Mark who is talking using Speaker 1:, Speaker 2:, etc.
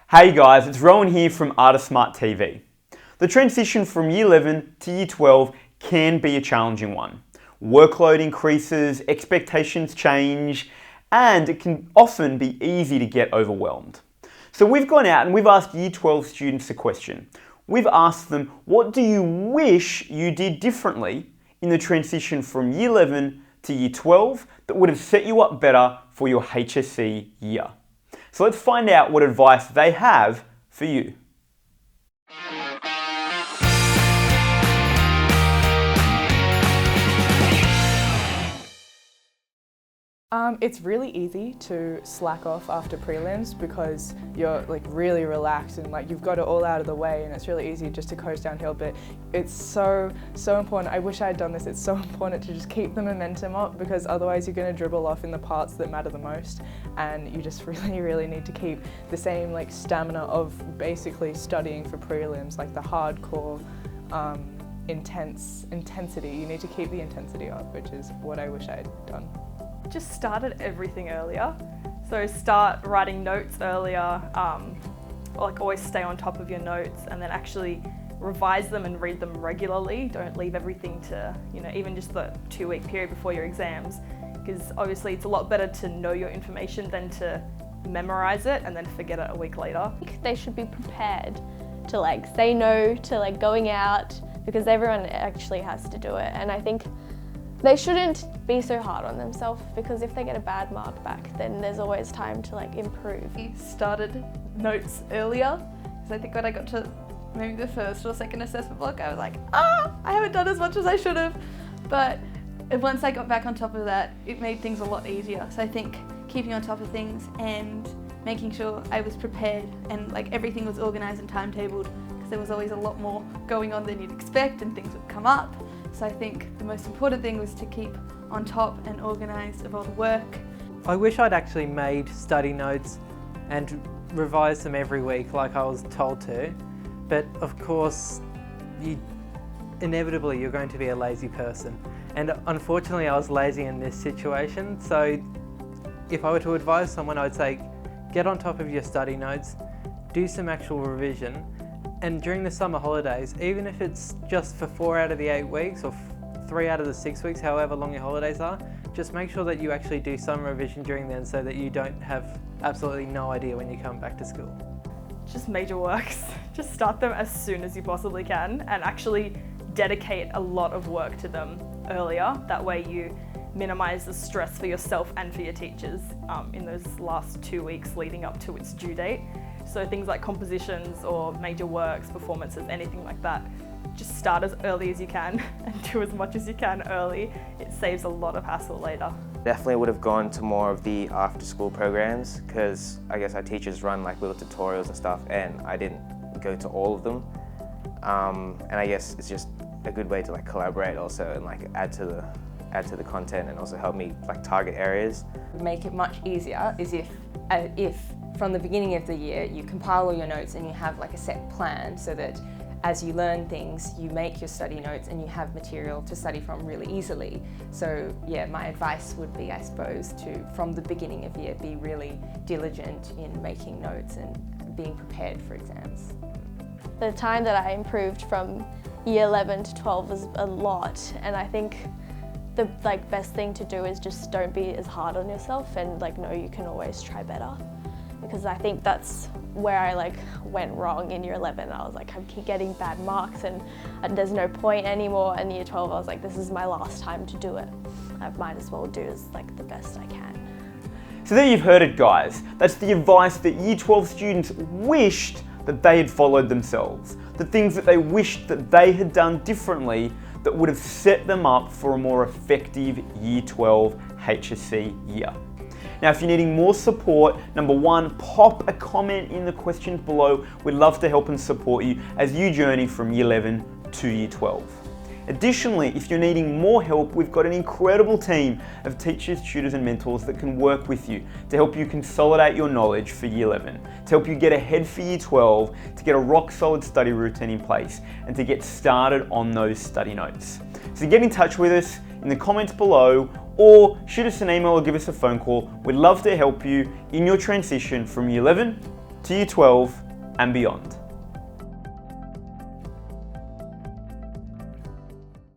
Speaker 1: Hey guys, it's Rowan here from Artismart TV. The transition from Year 11 to Year 12 can be a challenging one. Workload increases, expectations change, and it can often be easy to get overwhelmed. So we've gone out and we've asked Year 12 students a question. We've asked them, what do you wish you did differently in the transition from Year 11 to Year 12 that would have set you up better for your HSC year? So let's find out what advice they have for you.
Speaker 2: It's really easy to slack off after prelims because you're really relaxed and you've got it all out of the way, and it's really easy just to coast downhill, but it's so important. I wish I had done this. It's so important to just keep the momentum up, because otherwise you're going to dribble off in the parts that matter the most, and you just really need to keep the same stamina of basically studying for prelims, the hardcore intensity. You need to keep the intensity up, which is what I wish I had done.
Speaker 3: Just started everything earlier. So start writing notes earlier, always stay on top of your notes, and then actually revise them and read them regularly. Don't leave everything to, even just the 2-week period before your exams, because obviously it's a lot better to know your information than to memorize it and then forget it a week later.
Speaker 4: I think they should be prepared to say no to going out, because everyone actually has to do it. And I think they shouldn't be so hard on themselves, because if they get a bad mark back, then there's always time to improve.
Speaker 5: We started notes earlier, because I think when I got to maybe the first or second assessment block, I was like, I haven't done as much as I should have. But once I got back on top of that, it made things a lot easier. So I think keeping on top of things and making sure I was prepared and everything was organised and timetabled, because there was always a lot more going on than you'd expect and things would come up. So I think the most important thing was to keep on top and organised of all the work.
Speaker 6: I wish I'd actually made study notes and revised them every week like I was told to, but of course, inevitably you're going to be a lazy person. And unfortunately I was lazy in this situation, so if I were to advise someone, I'd say get on top of your study notes, do some actual revision, and during the summer holidays, even if it's just for 4 out of the 8 weeks or 3 out of the 6 weeks, however long your holidays are, just make sure that you actually do some revision during then, so that you don't have absolutely no idea when you come back to school.
Speaker 3: Just major works. Just start them as soon as you possibly can and actually dedicate a lot of work to them earlier. That way you minimise the stress for yourself and for your teachers in those last 2 weeks leading up to its due date. So things like compositions or major works, performances, anything like that, just start as early as you can and do as much as you can early. It saves a lot of hassle later.
Speaker 7: Definitely would have gone to more of the after school programs, because I guess our teachers run little tutorials and stuff, and I didn't go to all of them. And I guess it's just a good way to collaborate also and add to the content, and also help me target areas.
Speaker 8: Make it much easier is if from the beginning of the year you compile all your notes and you have a set plan, so that as you learn things you make your study notes and you have material to study from really easily. So yeah, my advice would be, I suppose, to from the beginning of year be really diligent in making notes and being prepared for exams.
Speaker 4: The time that I improved from Year 11 to 12 was a lot, and I think the best thing to do is just don't be as hard on yourself, and know you can always try better. Because I think that's where I went wrong in Year 11. I was I keep getting bad marks and there's no point anymore. And Year 12, I was this is my last time to do it. I might as well do as the best I can.
Speaker 1: So there you've heard it, guys. That's the advice that Year 12 students wished that they had followed themselves. The things that they wished that they had done differently that would have set them up for a more effective Year 12 HSC year. Now, if you're needing more support, number one, pop a comment in the questions below. We'd love to help and support you as you journey from Year 11 to Year 12. Additionally, if you're needing more help, we've got an incredible team of teachers, tutors and mentors that can work with you to help you consolidate your knowledge for Year 11, to help you get ahead for Year 12, to get a rock solid study routine in place, and to get started on those study notes. So get in touch with us in the comments below, or shoot us an email or give us a phone call. We'd love to help you in your transition from Year 11 to Year 12 and beyond.